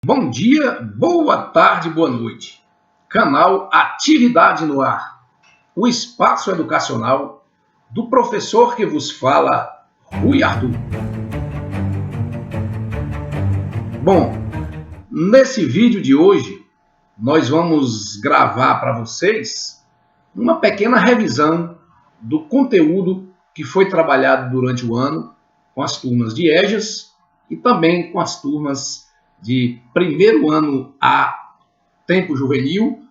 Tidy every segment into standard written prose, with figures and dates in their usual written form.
Bom dia, boa tarde, boa noite. Canal Atividade no Ar, o espaço educacional do professor que vos fala, Rui Arthur. Bom, nesse vídeo de hoje, nós vamos gravar para vocês uma pequena revisão do conteúdo que foi trabalhado durante o ano com as turmas de EJAS e também com as turmas de primeiro ano A, tempo juvenil,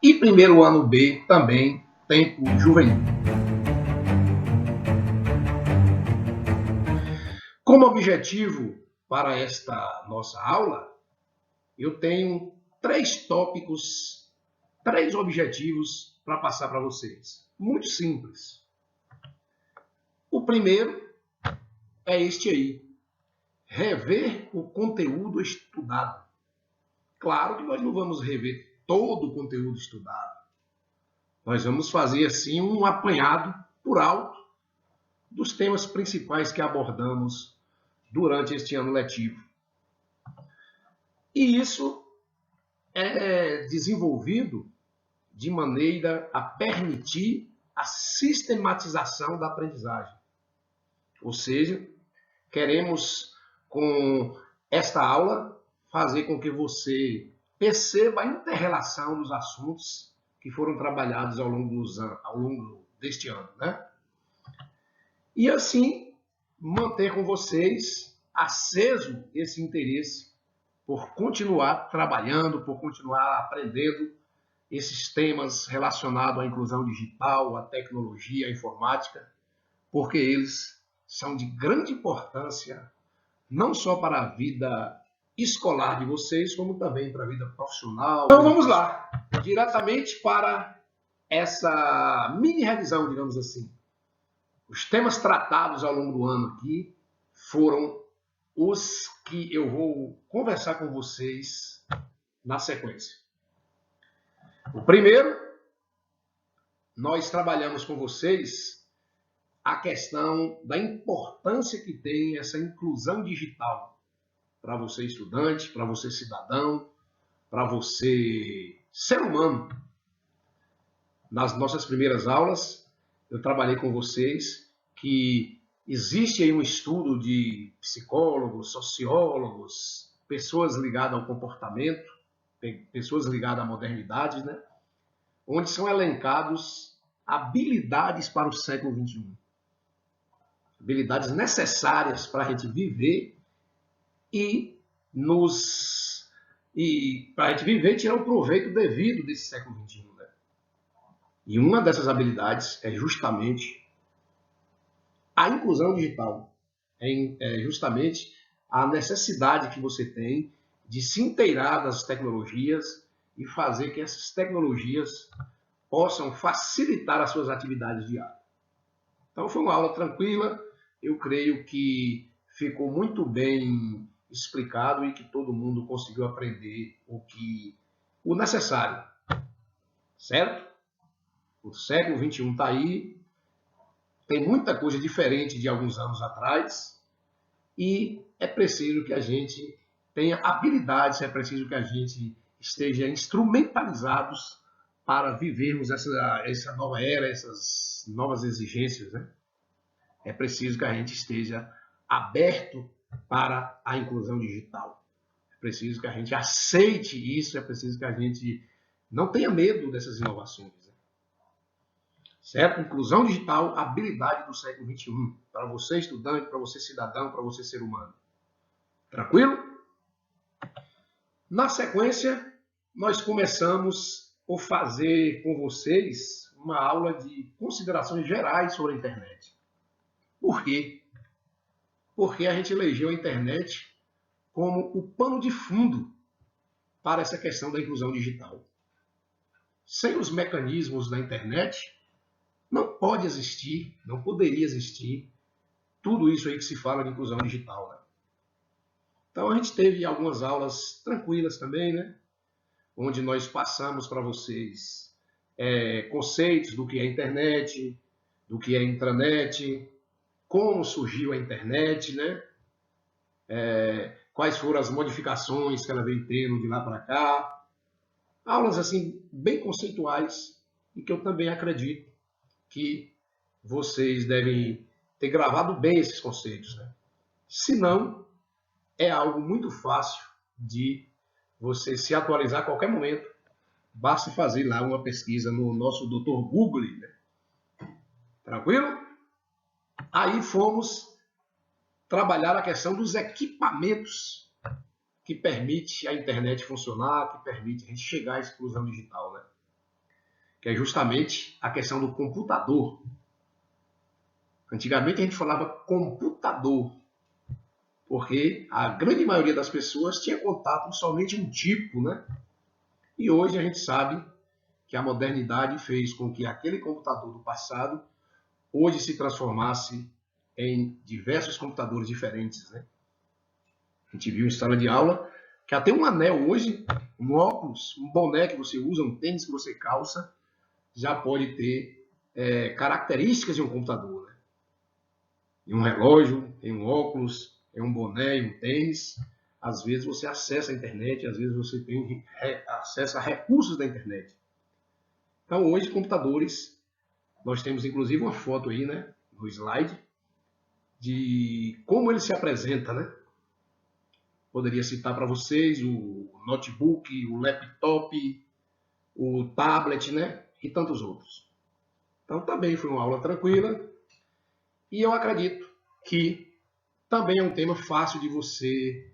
e primeiro ano B, também tempo juvenil. Como objetivo para esta nossa aula, eu tenho três tópicos, três objetivos para passar para vocês. Muito simples. O primeiro é este aí: rever o conteúdo estudado. Claro que nós não vamos rever todo o conteúdo estudado. Nós vamos fazer, assim, um apanhado por alto dos temas principais que abordamos durante este ano letivo. E isso é desenvolvido de maneira a permitir a sistematização da aprendizagem. Ou seja, queremos, com esta aula, fazer com que você perceba a inter-relação dos assuntos que foram trabalhados ao longo deste ano, né? E assim, manter com vocês aceso esse interesse por continuar trabalhando, por continuar aprendendo esses temas relacionados à inclusão digital, à tecnologia, à informática, porque eles são de grande importância, não só para a vida escolar de vocês, como também para a vida profissional. Então vamos lá, diretamente para essa mini revisão, digamos assim. Os temas tratados ao longo do ano aqui foram os que eu vou conversar com vocês na sequência. O primeiro, nós trabalhamos com vocês a questão da importância que tem essa inclusão digital para você estudante, para você cidadão, para você ser humano. Nas nossas primeiras aulas, eu trabalhei com vocês que existe aí um estudo de psicólogos, sociólogos, pessoas ligadas ao comportamento, pessoas ligadas à modernidade, né? Onde são elencados habilidades para o século XXI. Habilidades necessárias para a gente viver e para a gente viver e tirar o proveito devido desse século XXI. Né? E uma dessas habilidades é justamente a inclusão digital. É justamente a necessidade que você tem de se inteirar das tecnologias e fazer que essas tecnologias possam facilitar as suas atividades diárias. Então foi uma aula tranquila, eu creio que ficou muito bem explicado e que todo mundo conseguiu aprender o necessário, certo? O século XXI está aí, tem muita coisa diferente de alguns anos atrás e é preciso que a gente tenha habilidades, é preciso que a gente esteja instrumentalizados para vivermos essa nova era, essas novas exigências, né? É preciso que a gente esteja aberto para a inclusão digital. É preciso que a gente aceite isso, é preciso que a gente não tenha medo dessas inovações. Né? Certo? Inclusão digital, habilidade do século XXI. Para você estudante, para você cidadão, para você ser humano. Tranquilo? Na sequência, nós começamos a fazer com vocês uma aula de considerações gerais sobre a internet. Por quê? Porque a gente elegeu a internet como o pano de fundo para essa questão da inclusão digital. Sem os mecanismos da internet, não pode existir, não poderia existir tudo isso aí que se fala de inclusão digital. Né? Então a gente teve algumas aulas tranquilas também, né? Onde nós passamos para vocês conceitos do que é internet, do que é intranet, como surgiu a internet, né? quais foram as modificações que ela vem tendo de lá para cá. Aulas assim bem conceituais e que eu também acredito que vocês devem ter gravado bem esses conceitos, né? Se não, é algo muito fácil de você se atualizar a qualquer momento. Basta fazer lá uma pesquisa no nosso Dr. Google, né? Tranquilo? Aí fomos trabalhar a questão dos equipamentos que permite a internet funcionar, que permite a gente chegar à exclusão digital, né? Que é justamente a questão do computador. Antigamente a gente falava computador, porque a grande maioria das pessoas tinha contato com somente um tipo, né? E hoje a gente sabe que a modernidade fez com que aquele computador do passado hoje se transformasse em diversos computadores diferentes, né? A gente viu em sala de aula que até um anel hoje, um óculos, um boné que você usa, um tênis que você calça, já pode ter características de um computador, né? Em um relógio, em um óculos, em um boné, em um tênis. Às vezes você acessa a internet, às vezes você tem acesso a recursos da internet. Então hoje, computadores, nós temos inclusive uma foto aí, né, no slide, de como ele se apresenta, né? Poderia citar para vocês o notebook, o laptop, o tablet, né? E tantos outros. Então também foi uma aula tranquila e eu acredito que também é um tema fácil de você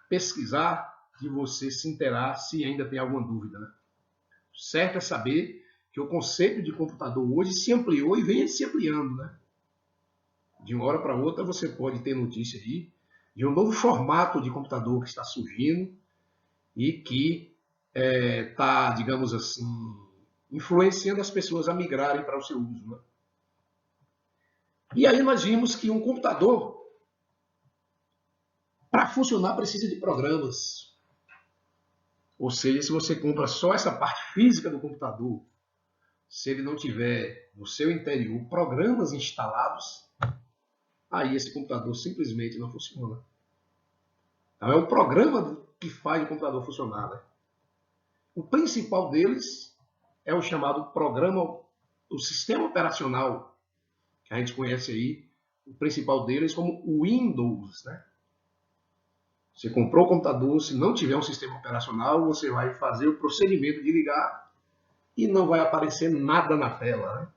pesquisar, de você se inteirar se ainda tem alguma dúvida, né? Certo é saber que o conceito de computador hoje se ampliou e vem se ampliando, né? De uma hora para outra você pode ter notícia aí de um novo formato de computador que está surgindo e que está, digamos assim, influenciando as pessoas a migrarem para o seu uso, né? E aí nós vimos que um computador, para funcionar, precisa de programas. Ou seja, se você compra só essa parte física do computador, se ele não tiver no seu interior programas instalados, aí esse computador simplesmente não funciona. Então é o programa que faz o computador funcionar, né? O principal deles é o chamado programa, o sistema operacional, que a gente conhece aí, o principal deles como o Windows, né? Você comprou o computador, se não tiver um sistema operacional, você vai fazer o procedimento de ligar e não vai aparecer nada na tela, né?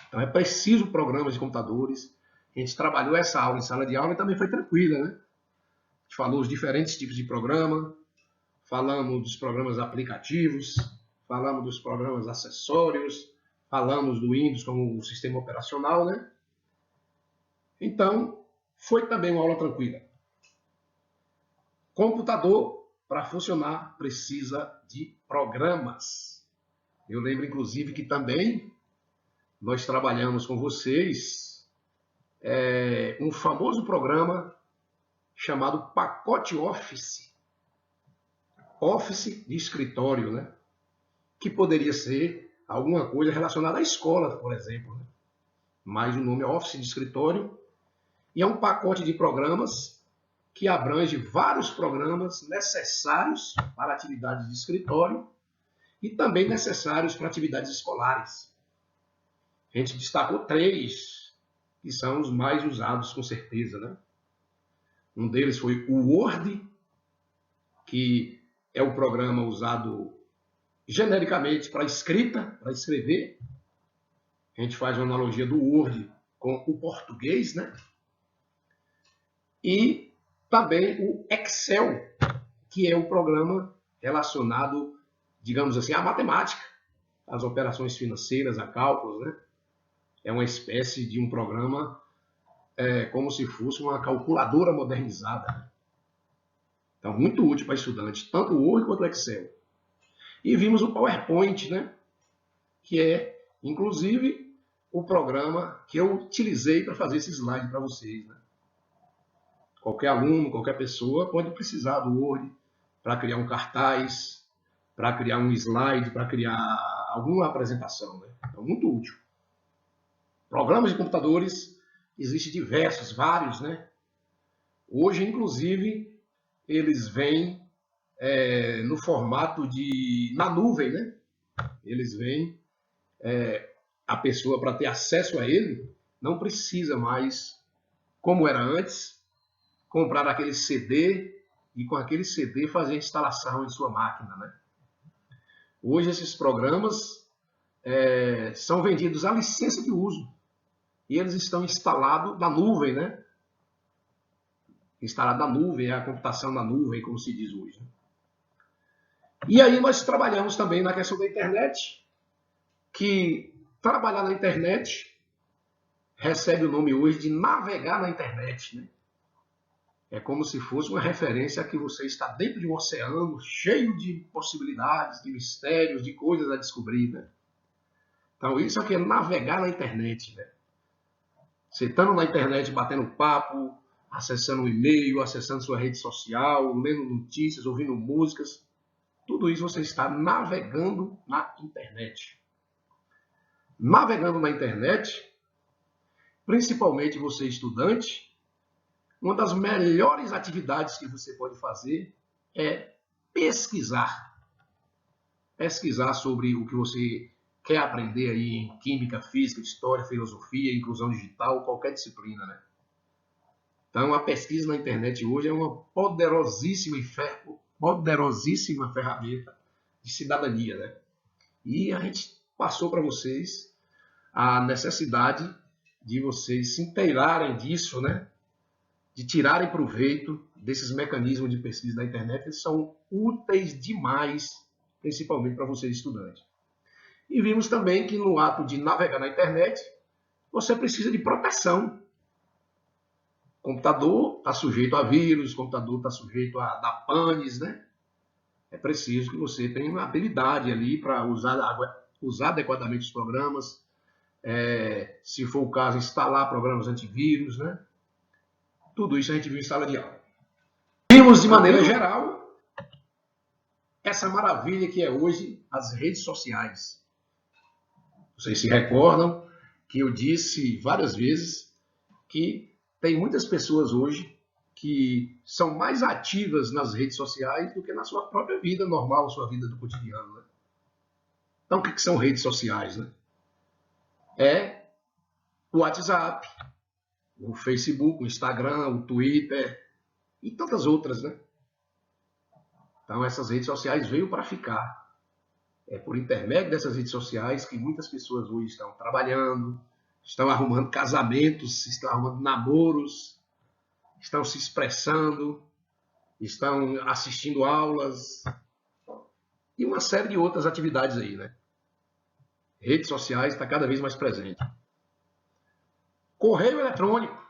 Então é preciso programas de computadores. A gente trabalhou essa aula em sala de aula e também foi tranquila, né? A gente falou os diferentes tipos de programa, falamos dos programas aplicativos, falamos dos programas acessórios, falamos do Windows como um sistema operacional, né? Então, foi também uma aula tranquila. Computador, para funcionar, precisa de programas. Eu lembro, inclusive, que também nós trabalhamos com vocês um famoso programa chamado Pacote Office. Office de escritório, né? Que poderia ser alguma coisa relacionada à escola, por exemplo, né? Mas o nome é Office de escritório e é um pacote de programas que abrange vários programas necessários para atividades de escritório e também necessários para atividades escolares. A gente destacou 3, que são os mais usados com certeza, né? Um deles foi o Word, que é o programa usado genericamente para escrita, para escrever. A gente faz uma analogia do Word com o português, né? E também o Excel, que é o programa relacionado, digamos assim, à matemática, às operações financeiras, a cálculos, né? É uma espécie de um programa como se fosse uma calculadora modernizada, né? Então, muito útil para estudante, tanto o Word quanto o Excel. E vimos o PowerPoint, né? Que é, inclusive, o programa que eu utilizei para fazer esse slide para vocês, né? Qualquer aluno, qualquer pessoa pode precisar do Word para criar um cartaz, para criar um slide, para criar alguma apresentação, né? Então, muito útil. Programas de computadores, existem diversos, vários, né? Hoje, inclusive, eles vêm no formato na nuvem, né? Eles vêm, a pessoa, para ter acesso a ele, não precisa mais, como era antes, comprar aquele CD e com aquele CD fazer a instalação em sua máquina, né? Hoje esses programas são vendidos à licença de uso e eles estão instalados na nuvem, né? Instalado na nuvem, é a computação na nuvem, como se diz hoje. E aí nós trabalhamos também na questão da internet, que trabalhar na internet recebe o nome hoje de navegar na internet, né? É como se fosse uma referência a que você está dentro de um oceano cheio de possibilidades, de mistérios, de coisas a descobrir, né? Então isso aqui é navegar na internet, né? Você estando na internet batendo papo, acessando o e-mail, acessando sua rede social, lendo notícias, ouvindo músicas, tudo isso você está navegando na internet. Navegando na internet, principalmente você estudante, uma das melhores atividades que você pode fazer é pesquisar. Pesquisar sobre o que você quer aprender aí em química, física, história, filosofia, inclusão digital, qualquer disciplina, né? Então, a pesquisa na internet hoje é uma poderosíssima ferramenta de cidadania, né? E a gente passou para vocês a necessidade de vocês se inteirarem disso, né? De tirarem proveito desses mecanismos de pesquisa da internet, que são úteis demais, principalmente para vocês estudantes. E vimos também que no ato de navegar na internet, você precisa de proteção. O computador está sujeito a vírus, o computador está sujeito a dar panes, né? É preciso que você tenha uma habilidade ali para usar adequadamente os programas, se for o caso, instalar programas antivírus, né? Tudo isso a gente viu em sala de aula. Vimos de maneira geral essa maravilha que é hoje as redes sociais. Vocês se recordam que eu disse várias vezes que tem muitas pessoas hoje que são mais ativas nas redes sociais do que na sua própria vida normal, sua vida do cotidiano, né? Então, o que são redes sociais, né? É o WhatsApp, o Facebook, o Instagram, o Twitter e tantas outras, né? Então, essas redes sociais veio para ficar. É por intermédio dessas redes sociais que muitas pessoas hoje estão trabalhando, estão arrumando casamentos, estão arrumando namoros, estão se expressando, estão assistindo aulas e uma série de outras atividades aí, né? Redes sociais está cada vez mais presente. Correio eletrônico,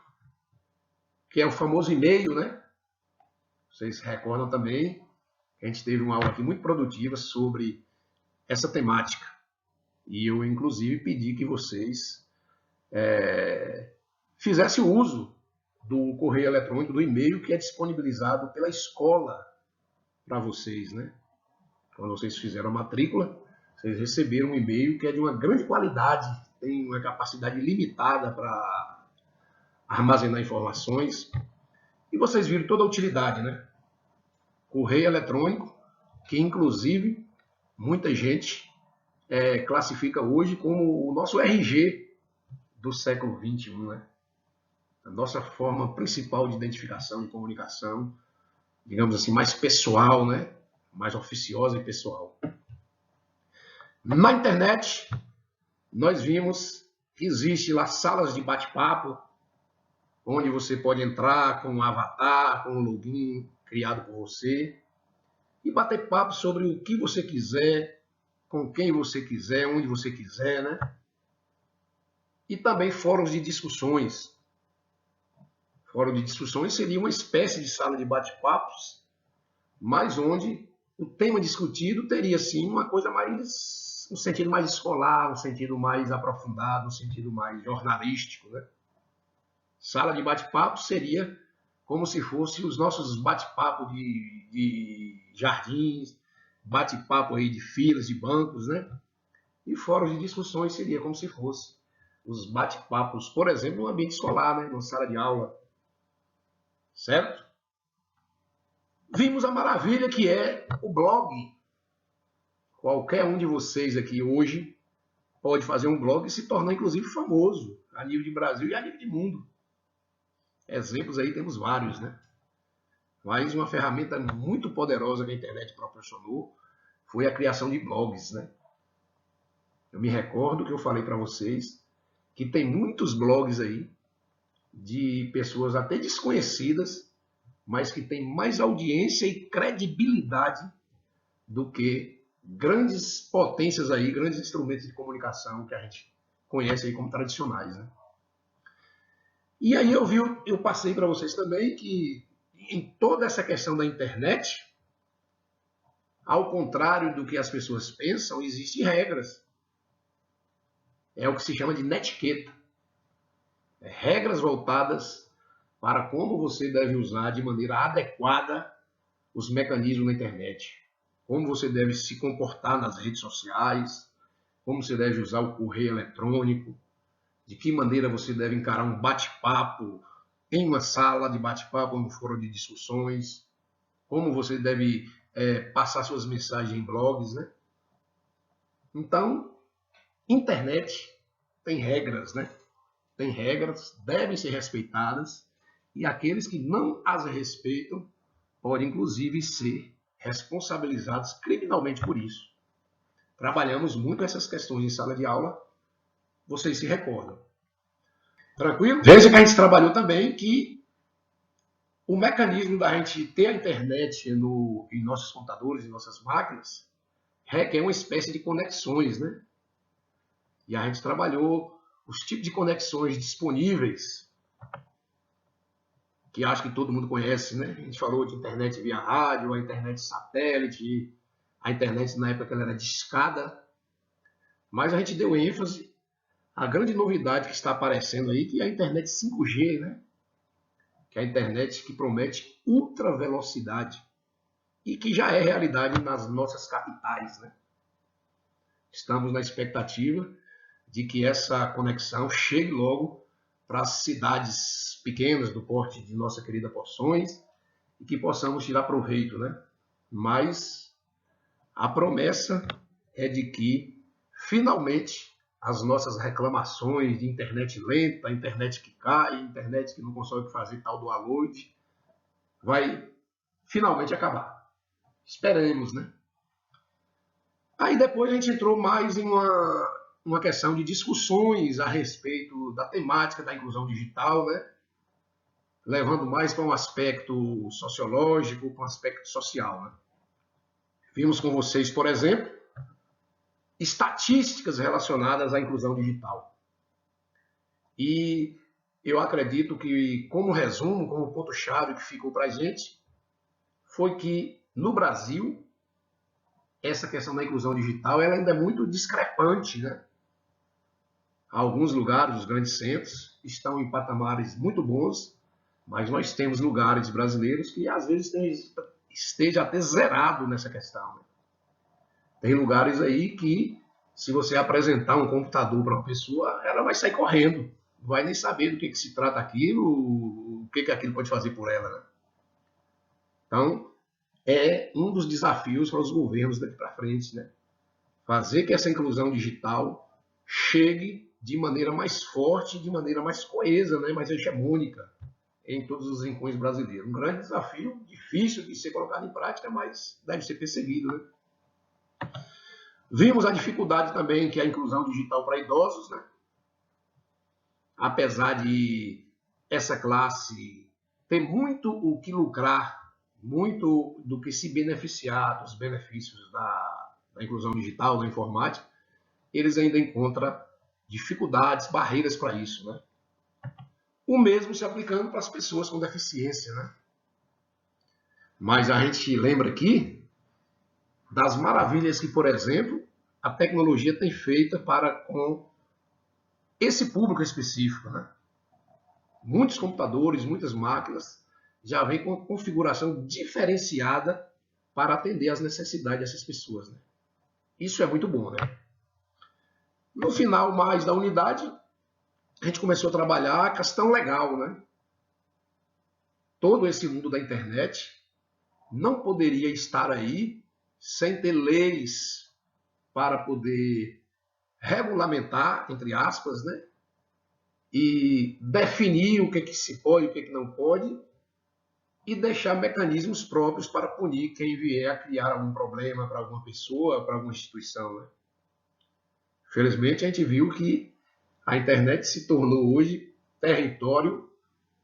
que é o famoso e-mail, né? Vocês recordam também, a gente teve uma aula aqui muito produtiva sobre essa temática. E eu, inclusive, pedi que vocês fizessem uso do correio eletrônico, do e-mail que é disponibilizado pela escola para vocês, né? Quando vocês fizeram a matrícula, vocês receberam um e-mail que é de uma grande qualidade, tem uma capacidade limitada para armazenar informações. E vocês viram toda a utilidade, né? Correio eletrônico, que inclusive muita gente classifica hoje como o nosso RG do século XXI, né? A nossa forma principal de identificação e comunicação, digamos assim, mais pessoal, né? Mais oficiosa e pessoal. Na internet, nós vimos que existe lá salas de bate-papo, onde você pode entrar com um avatar, com um login criado por você, e bater papo sobre o que você quiser, com quem você quiser, onde você quiser, né? E também fóruns de discussões. Fórum de discussões seria uma espécie de sala de bate-papos, mas onde o tema discutido teria, sim, uma coisa mais, um sentido mais escolar, um sentido mais aprofundado, um sentido mais jornalístico, né? Sala de bate-papo seria como se fosse os nossos bate-papo de jardins, bate-papo aí de filas, de bancos, né? E fóruns de discussões seria como se fosse os bate-papos, por exemplo, no ambiente escolar, né? Na sala de aula, certo? vimos a maravilha que é o blog. Qualquer um de vocês aqui hoje pode fazer um blog e se tornar, inclusive, famoso a nível de Brasil e a nível de mundo. Exemplos aí temos vários, né? Mas uma ferramenta muito poderosa que a internet proporcionou foi a criação de blogs, né? Eu me recordo que eu falei para vocês que tem muitos blogs aí de pessoas até desconhecidas, mas que têm mais audiência e credibilidade do que grandes potências aí, grandes instrumentos de comunicação que a gente conhece aí como tradicionais, né? E aí eu passei para vocês também que em toda essa questão da internet, ao contrário do que as pessoas pensam, existem regras. É o que se chama de netiqueta. Regras voltadas para como você deve usar de maneira adequada os mecanismos na internet. Como você deve se comportar nas redes sociais, como você deve usar o correio eletrônico, de que maneira você deve encarar um bate-papo em uma sala de bate-papo, no fórum de discussões, como você deve passar suas mensagens em blogs, né? Então, internet tem regras, né? Tem regras, devem ser respeitadas, e aqueles que não as respeitam podem, inclusive, ser responsabilizados criminalmente por isso. Trabalhamos muito essas questões em sala de aula, vocês se recordam. Tranquilo? Veja que a gente trabalhou também que o mecanismo da gente ter a internet em nossos computadores, em nossas máquinas, requer uma espécie de conexões, né? E a gente trabalhou os tipos de conexões disponíveis, que acho que todo mundo conhece, né? A gente falou de internet via rádio, a internet satélite, a internet na época que ela era discada, mas a gente deu ênfase à grande novidade que está aparecendo aí, que é a internet 5G, né? Que é a internet que promete ultra velocidade e que já é realidade nas nossas capitais, né? Estamos na expectativa de que essa conexão chegue logo para as cidades pequenas do porte de nossa querida Poções e que possamos tirar proveito, né? Mas a promessa é de que finalmente as nossas reclamações de internet lenta, internet que cai, internet que não consegue fazer tal download, vai finalmente acabar. Esperemos, né? Aí depois a gente entrou mais em uma questão de discussões a respeito da temática da inclusão digital, né? Levando mais para um aspecto sociológico, para um aspecto social, né? Vimos com vocês, por exemplo, estatísticas relacionadas à inclusão digital. E eu acredito que, como resumo, como ponto-chave que ficou para a gente, foi que no Brasil, essa questão da inclusão digital ela ainda é muito discrepante, né? Alguns lugares, os grandes centros, estão em patamares muito bons, mas nós temos lugares brasileiros que às vezes esteja até zerado nessa questão, né? Tem lugares aí que, se você apresentar um computador para uma pessoa, ela vai sair correndo, não vai nem saber do que se trata aquilo, o que aquilo pode fazer por ela, né? Então, é um dos desafios para os governos daqui para frente, né? Fazer que essa inclusão digital chegue de maneira mais forte, de maneira mais coesa, né? Mais hegemônica em todos os rincões brasileiros. Um grande desafio, difícil de ser colocado em prática, mas deve ser perseguido, né? Vimos a dificuldade também que é a inclusão digital para idosos, né? Apesar de essa classe ter muito o que lucrar, muito do que se beneficiar dos benefícios da inclusão digital, da informática, eles ainda encontram dificuldades, barreiras para isso, né? O mesmo se aplicando para as pessoas com deficiência, né? Mas a gente lembra aqui das maravilhas que, por exemplo, a tecnologia tem feito para com esse público específico, né? Muitos computadores, muitas máquinas já vêm com configuração diferenciada para atender às necessidades dessas pessoas, né? Isso é muito bom, né? No final mais da unidade, a gente começou a trabalhar a questão legal, né? Todo esse mundo da internet não poderia estar aí sem ter leis para poder regulamentar, entre aspas, né? E definir o que, que se pode e o que, que não pode, e deixar mecanismos próprios para punir quem vier a criar algum problema para alguma pessoa, para alguma instituição. Né? Felizmente, a gente viu que a internet se tornou hoje território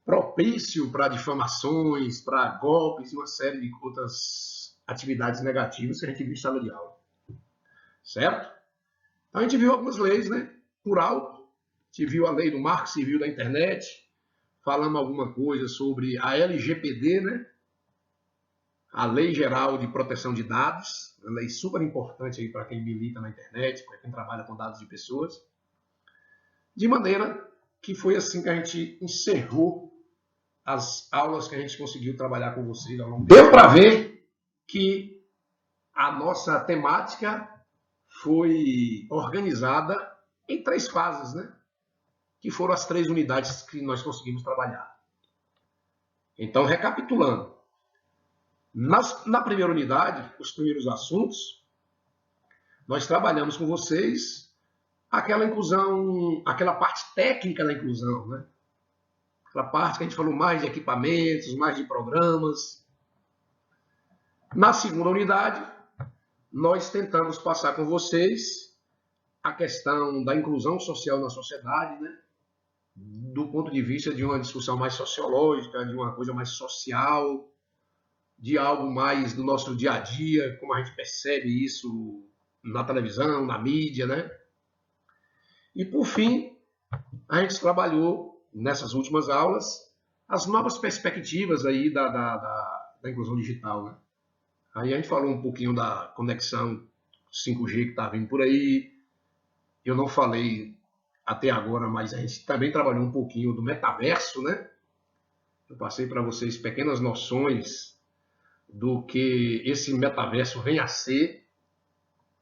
propício para difamações, para golpes e uma série de outras atividades negativas que a gente viu em sala de aula. Certo? Então, a gente viu algumas leis, né? Por alto. A gente viu a lei do Marco Civil da Internet, falamos alguma coisa sobre a LGPD, né? A Lei Geral de Proteção de Dados, uma lei super importante aí para quem milita na internet, para quem trabalha com dados de pessoas. De maneira que foi assim que a gente encerrou as aulas que a gente conseguiu trabalhar com vocês ao longo do tempo. Deu para ver que a nossa temática foi organizada em 3 fases, né? Que foram as 3 unidades que nós conseguimos trabalhar. Então, recapitulando. Na primeira unidade, os primeiros assuntos, nós trabalhamos com vocês aquela inclusão, aquela parte técnica da inclusão, né? Aquela parte que a gente falou mais de equipamentos, mais de programas. Na segunda unidade, nós tentamos passar com vocês a questão da inclusão social na sociedade, né? Do ponto de vista de uma discussão mais sociológica, de uma coisa mais social, de algo mais do nosso dia a dia, como a gente percebe isso na televisão, na mídia, né? E, por fim, a gente trabalhou, nessas últimas aulas, as novas perspectivas aí da inclusão digital, né? Aí a gente falou um pouquinho da conexão 5G que está vindo por aí. Eu não falei até agora, mas a gente também trabalhou um pouquinho do metaverso, né? Eu passei para vocês pequenas noções do que esse metaverso vem a ser.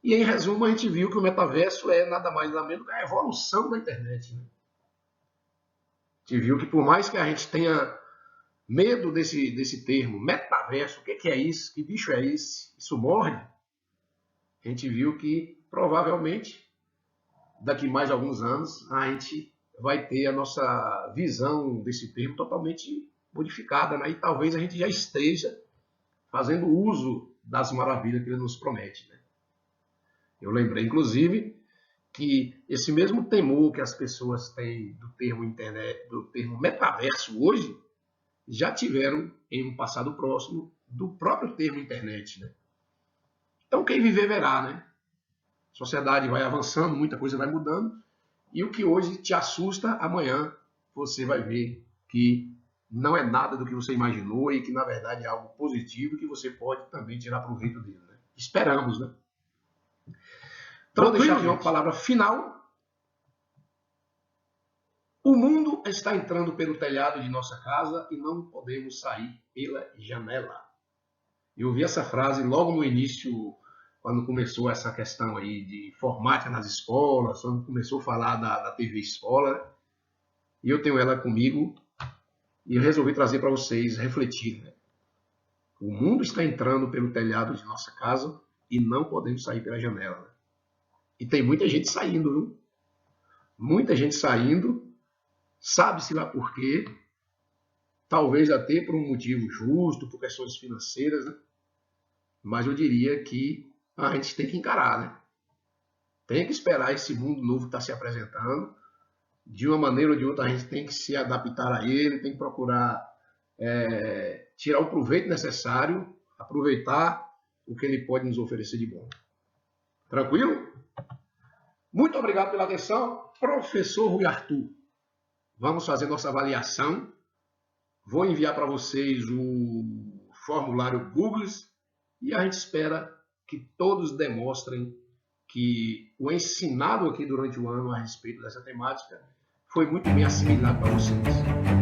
E, em resumo, a gente viu que o metaverso é nada mais nada menos que a evolução da internet. Né? A gente viu que, por mais que a gente tenha medo desse termo, metaverso, o que é isso? Que bicho é esse? Isso morde? A gente viu que, provavelmente, daqui mais alguns anos, a gente vai ter a nossa visão desse termo totalmente modificada, né? E talvez a gente já esteja fazendo uso das maravilhas que ele nos promete. Né? Eu lembrei, inclusive, que esse mesmo temor que as pessoas têm do termo internet, do termo metaverso hoje, já tiveram em um passado próximo do próprio termo internet. Né? Então, quem viver verá, né? A sociedade vai avançando, muita coisa vai mudando, e o que hoje te assusta, amanhã você vai ver que não é nada do que você imaginou e que, na verdade, é algo positivo que você pode também tirar proveito dele. Né? Esperamos, né? Então, vou deixar aqui uma palavra final. O mundo está entrando pelo telhado de nossa casa e não podemos sair pela janela. Eu vi essa frase logo no início, quando começou essa questão aí de informática nas escolas, quando começou a falar da TV Escola, e eu tenho ela comigo e resolvi trazer para vocês refletir. Né? O mundo está entrando pelo telhado de nossa casa e não podemos sair pela janela. Né? E tem muita gente saindo, viu? Muita gente saindo, sabe-se lá por quê, talvez até por um motivo justo, por questões financeiras, né? Mas eu diria que a gente tem que encarar, né? Tem que esperar esse mundo novo estar se apresentando. De uma maneira ou de outra, a gente tem que se adaptar a ele, tem que procurar tirar o proveito necessário, aproveitar o que ele pode nos oferecer de bom. Tranquilo? Muito obrigado pela atenção, professor Rui Arthur. Vamos fazer nossa avaliação. Vou enviar para vocês o formulário Google e a gente espera que todos demonstrem que o ensinado aqui durante o ano a respeito dessa temática foi muito bem assimilado para vocês.